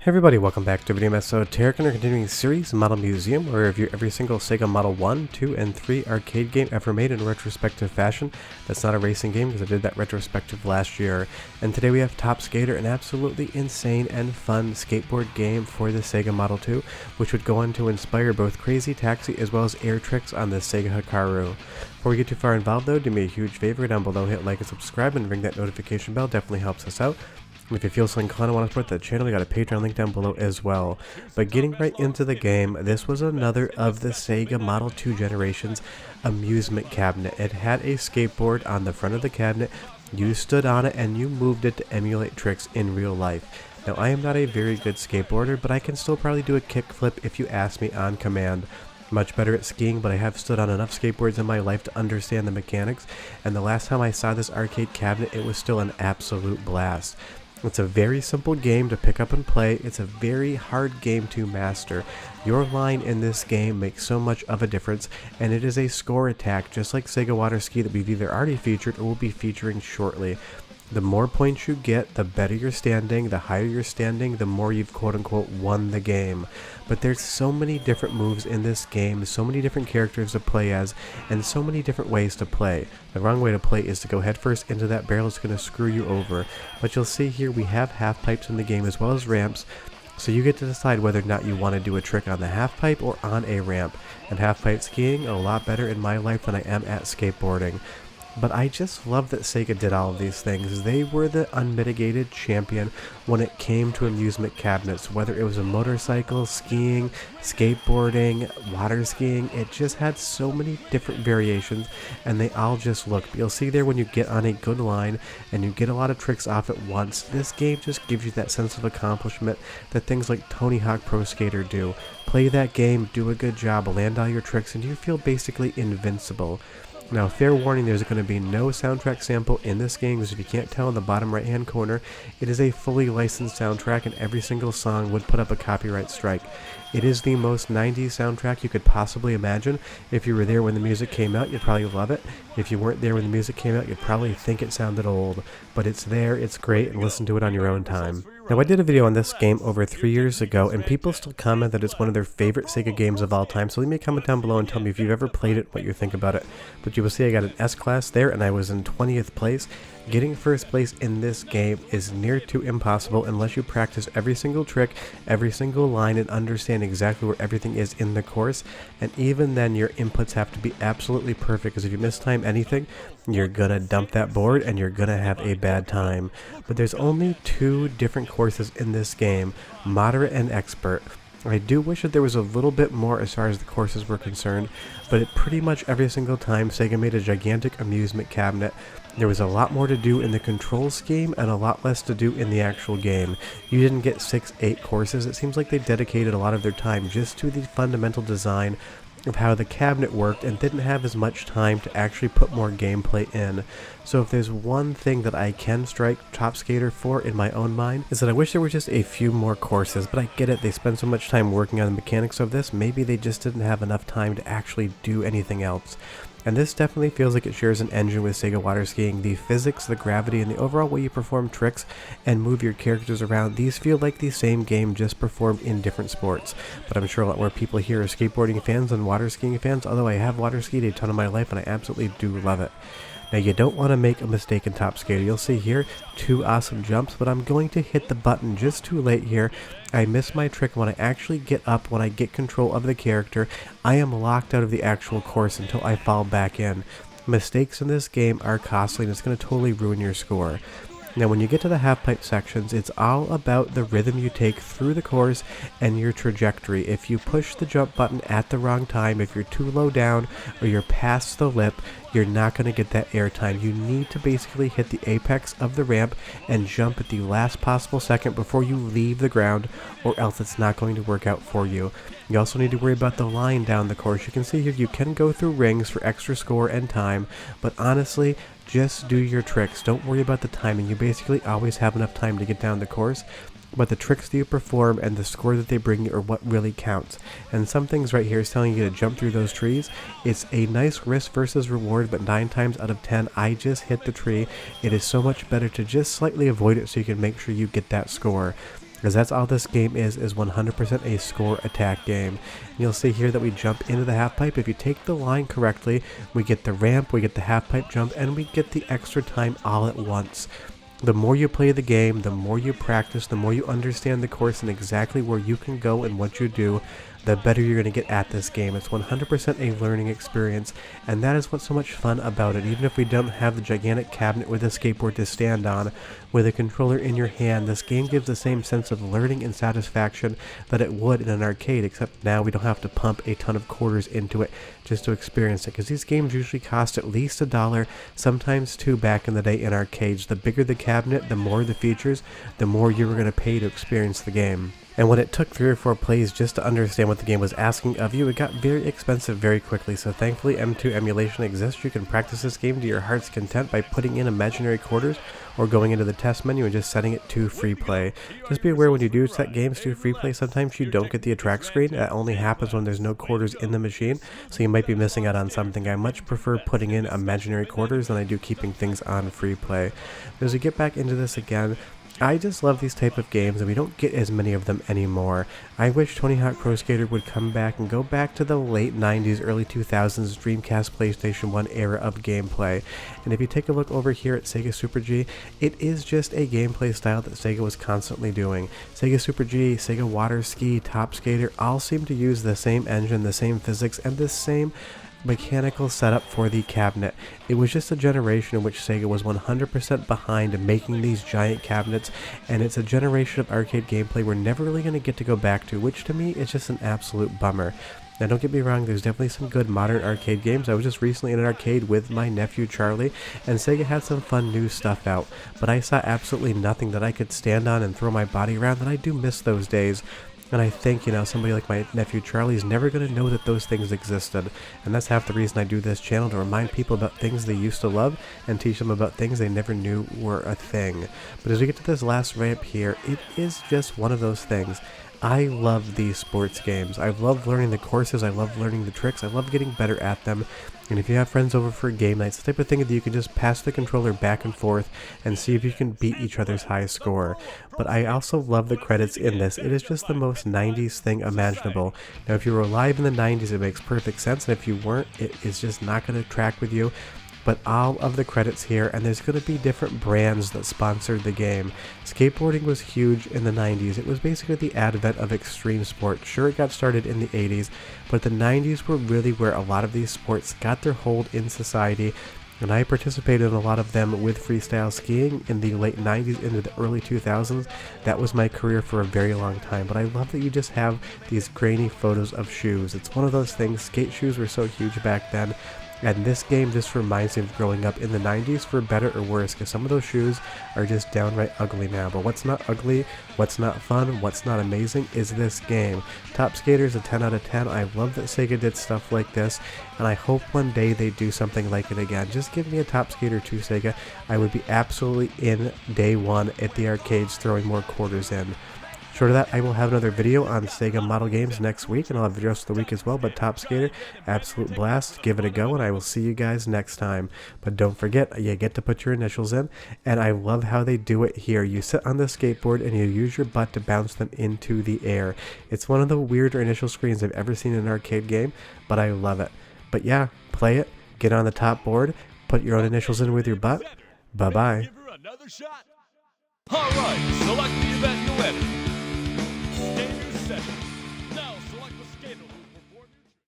Hey everybody, welcome back to Video Episode Tarek and our continuing series, Model Museum, where we review every single Sega Model 1, 2, and 3 arcade game ever made in a retrospective fashion. That's not a racing game because I did that retrospective last year. And today we have Top Skater, an absolutely insane and fun skateboard game for the Sega Model 2, which would go on to inspire both Crazy Taxi as well as air tricks on the Sega Hikaru. Before we get too far involved though, do me a huge favor down below, hit like and subscribe and ring that notification bell, definitely helps us out. And if you feel so inclined and want to support the channel, we got a Patreon link down below as well. But getting right into the game, this was another of the Sega Model 2 generation's amusement cabinet. It had a skateboard on the front of the cabinet. You stood on it and you moved it to emulate tricks in real life. Now, I am not a very good skateboarder, but I can still probably do a kickflip if you ask me on command. Much better at skiing, but I have stood on enough skateboards in my life to understand the mechanics, and the last time I saw this arcade cabinet, it was still an absolute blast. It's a very simple game to pick up and play. It's a very hard game to master. Your line in this game makes so much of a difference, and it is a score attack, just like Sega Water Ski that we've either already featured or will be featuring shortly. The more points you get, the better you're standing, the higher you're standing, the more you've quote-unquote won the game. But there's so many different moves in this game, so many different characters to play as, and so many different ways to play. The wrong way to play is to go headfirst into that barrel. It's going to screw you over. But you'll see here we have half pipes in the game as well as ramps, so you get to decide whether or not you want to do a trick on the half pipe or on a ramp. And half pipe skiing, a lot better in my life than I am at skateboarding. But I just love that Sega did all of these things. They were the unmitigated champion when it came to amusement cabinets, whether it was a motorcycle, skiing, skateboarding, water skiing. It just had so many different variations, and they all just look. You'll see there when you get on a good line and you get a lot of tricks off at once, this game just gives you that sense of accomplishment that things like Tony Hawk Pro Skater do. Play that game, do a good job, land all your tricks, and you feel basically invincible. Now, fair warning, there's going to be no soundtrack sample in this game, because if you can't tell in the bottom right hand corner, it is a fully licensed soundtrack and every single song would put up a copyright strike. It is the most 90s soundtrack you could possibly imagine. If you were there when the music came out, you'd probably love it. If you weren't there when the music came out, you'd probably think it sounded old. But it's there, it's great, and listen to it on your own time. Now, I did a video on this game over 3 years ago, and people still comment that it's one of their favorite Sega games of all time, so leave me a comment down below and tell me if you've ever played it, what you think about it. But you will see I got an S-Class there, and I was in 20th place. Getting first place in this game is near to impossible unless you practice every single trick, every single line, and understand exactly where everything is in the course. And even then, your inputs have to be absolutely perfect, because if you mistime anything, you're gonna dump that board and you're gonna have a bad time. But there's only 2 different courses in this game, moderate and expert. I do wish that there was a little bit more as far as the courses were concerned, but pretty much every single time Sega made a gigantic amusement cabinet. There was a lot more to do in the control scheme and a lot less to do in the actual game. You didn't get 6-8 courses. It seems like they dedicated a lot of their time just to the fundamental design of how the cabinet worked and didn't have as much time to actually put more gameplay in. So if there's one thing that I can strike Top Skater for in my own mind, is that I wish there were just a few more courses, but I get it, they spend so much time working on the mechanics of this, maybe they just didn't have enough time to actually do anything else. And this definitely feels like it shares an engine with Sega Water Skiing. The physics, the gravity, and the overall way you perform tricks and move your characters around, these feel like the same game just performed in different sports. But I'm sure a lot more people here are skateboarding fans than water skiing fans, although I have water skied a ton of my life and I absolutely do love it. Now, you don't want to make a mistake in Top Skater. You'll see here 2 awesome jumps, but I'm going to hit the button just too late here. I miss my trick. When I actually get up, when I get control of the character, I am locked out of the actual course until I fall back in. Mistakes in this game are costly and it's going to totally ruin your score. Now, when you get to the half-pipe sections, it's all about the rhythm you take through the course and your trajectory. If you push the jump button at the wrong time, if you're too low down or you're past the lip, you're not going to get that air time. You need to basically hit the apex of the ramp and jump at the last possible second before you leave the ground, or else it's not going to work out for you. You also need to worry about the line down the course. You can see here you can go through rings for extra score and time, but honestly, just do your tricks. Don't worry about the timing. You basically always have enough time to get down the course, but the tricks that you perform and the score that they bring you are what really counts. And some things right here is telling you to jump through those trees. It's a nice risk versus reward, but 9 times out of 10, I just hit the tree. It is so much better to just slightly avoid it so you can make sure you get that score. because that's all this game is 100% a score attack game. And you'll see here that we jump into the half pipe. If you take the line correctly, we get the ramp, we get the half pipe jump, and we get the extra time all at once. The more you play the game, the more you practice, the more you understand the course and exactly where you can go and what you do, the better you're going to get at this game. It's 100% a learning experience, and that is what's so much fun about it. Even if we don't have the gigantic cabinet with a skateboard to stand on, with a controller in your hand, this game gives the same sense of learning and satisfaction that it would in an arcade, except now we don't have to pump a ton of quarters into it just to experience it, because these games usually cost at least $1, sometimes $2 back in the day in arcades. The bigger the cabinet, the more the features, the more you were going to pay to experience the game. And when it took 3 or 4 plays just to understand what the game was asking of you, it got very expensive very quickly. So thankfully M2 emulation exists. You can practice this game to your heart's content by putting in imaginary quarters or going into the test menu and just setting it to free play. Just be aware when you do set games to free play, sometimes you don't get the attract screen. That only happens when there's no quarters in the machine, so you might be missing out on something. I much prefer putting in imaginary quarters than I do keeping things on free play. But as we get back into this again, I just love these type of games, and we don't get as many of them anymore. I wish Tony Hawk Pro Skater would come back and go back to the late 90s, early 2000s Dreamcast, PlayStation 1 era of gameplay. And if you take a look over here at Sega Super G, it is just a gameplay style that Sega was constantly doing. Sega Super G, Sega Water Ski, Top Skater all seem to use the same engine, the same physics, and the same mechanical setup for the cabinet. It was just a generation in which Sega was 100% behind making these giant cabinets, and it's a generation of arcade gameplay we're never really going to get to go back to, which to me is just an absolute bummer. Now don't get me wrong, there's definitely some good modern arcade games. I was just recently in an arcade with my nephew Charlie, and Sega had some fun new stuff out, but I saw absolutely nothing that I could stand on and throw my body around, and I do miss those days. And I think, somebody like my nephew Charlie is never going to know that those things existed. And that's half the reason I do this channel, to remind people about things they used to love and teach them about things they never knew were a thing. But as we get to this last ramp here, it is just one of those things. I love these sports games. I love learning the courses, I love learning the tricks, I love getting better at them. And if you have friends over for game nights, the type of thing that you can just pass the controller back and forth and see if you can beat each other's high score. But I also love the credits in this. It is just the most 90s thing imaginable. Now if you were alive in the 90s, it makes perfect sense, and if you weren't, it is just not going to track with you. But all of the credits here, and there's going to be different brands that sponsored the game. Skateboarding was huge in the 90s. It was basically the advent of extreme sport. Sure, it got started in the 80s, but the 90s were really where a lot of these sports got their hold in society, and I participated in a lot of them with freestyle skiing in the late 90s into the early 2000s. That was my career for a very long time, but I love that you just have these grainy photos of shoes. It's one of those things. Skate shoes were so huge back then. And this game just reminds me of growing up in the 90s, for better or worse, because some of those shoes are just downright ugly now. But what's not ugly, what's not fun, what's not amazing is this game. Top Skater is a 10 out of 10. I love that Sega did stuff like this, and I hope one day they do something like it again. Just give me a Top Skater 2, Sega. I would be absolutely in day one at the arcades throwing more quarters in. Short of that, I will have another video on Sega Model games next week, and I'll have videos for the week as well. But Top Skater, absolute blast. Give it a go, and I will see you guys next time. But don't forget, you get to put your initials in, and I love how they do it here. You sit on the skateboard, and you use your butt to bounce them into the air. It's one of the weirder initial screens I've ever seen in an arcade game, but I love it. But yeah, play it, get on the top board, put your own initials in with your butt. Bye-bye. All right, select the event you enter.